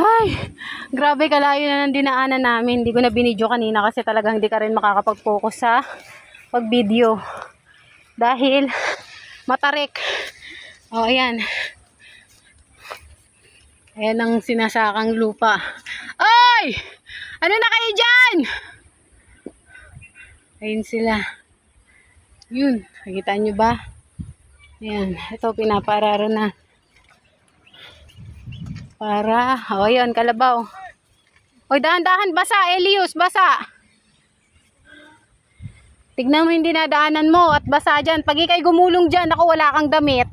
Ay, grabe kalayo na ng dinaanan namin. Hindi ko na binidyo kanina kasi talagang hindi ka rin makakapag-focus sa pag-video. Dahil matarik. O, ayan. Ayan ang sinasakang lupa. Ay! Ano na kayo dyan? Ayun sila. Yun. Nakita nyo ba? Ayan. Ito pinapararo na. Para, o yun, kalabaw. Oy, dahan-dahan, basa, Elius, basa. Tignan mo yung dinadaanan mo at basa dyan. Pag ikay gumulong dyan, ako wala kang damit.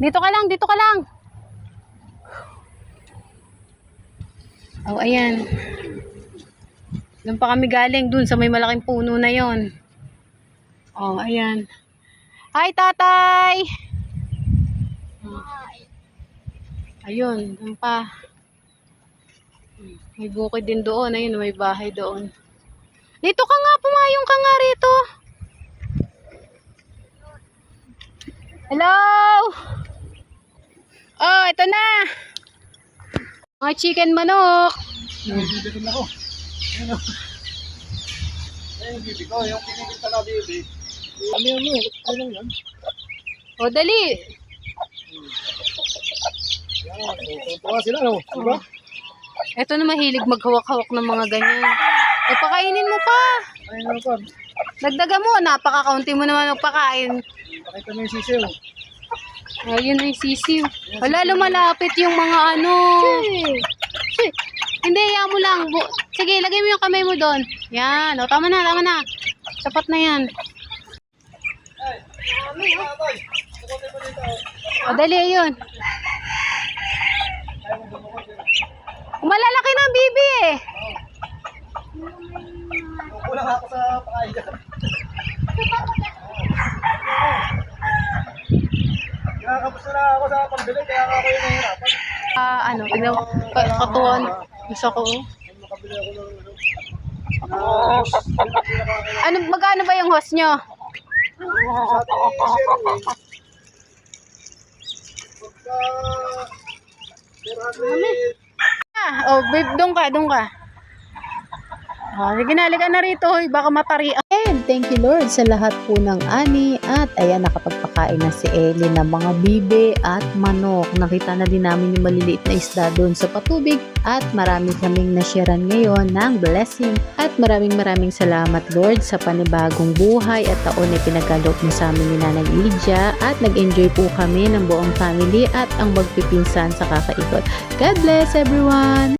Dito ka lang, dito ka lang. O, ayan. Doon pa kami galing, dun sa may malaking puno na yon. O, ayan. Hi, tatay! Ayun, doon pa. May bukid din doon. Ayun, may bahay doon. Dito ka nga, pumayong ka nga rito. Hello! Oh, ito na. Mga chicken manok. Bibigyan ako. Ano? Yung bibi ko, yung pinigil ka na bibi. Ano lang yan? O, dali. Yan, tuwa sila, no? Diba? Ito na mahilig maghawak-hawak ng mga ganyan. O, pakainin mo pa. Ayun lang pa. Dagdagan mo, napaka-kaunti mo naman magpakain. Pakita mo yung sisiw. Ayun na yung sisiw. Wala, lumalapit yung mga ano. Hindi, yan mo lang. Sige, lagay mo yung kamay mo doon. Yan. O, tama na, tama na. Sapat na yan. O, dali, yun. Malalaki ng bibi eh. Kulang ako sa pakain dyan. Nakakapos na ako sa pambili, kaya ako yung nahihirapan. Ano, tignan mo. Katuan. Gusto ko. Makabili ako ng ano. Ano, magkano ba yung host nyo? Oh, babe, doon ka, doon ka. Oh, sige na, halika na rito, hoy, baka matari. And thank you Lord sa lahat po ng ani at ayan nakapagpakain na si Ellie ng mga bibe at manok. Nakita na din namin yung maliliit na isda doon sa patubig at marami kaming nasharean ngayon ng blessing. At maraming salamat Lord sa panibagong buhay at taon na pinagkaloob mo sa amin ni Nanay Lydia at nag-enjoy po kami ng buong family at ang magpipinsan sa kakaikot. God bless everyone!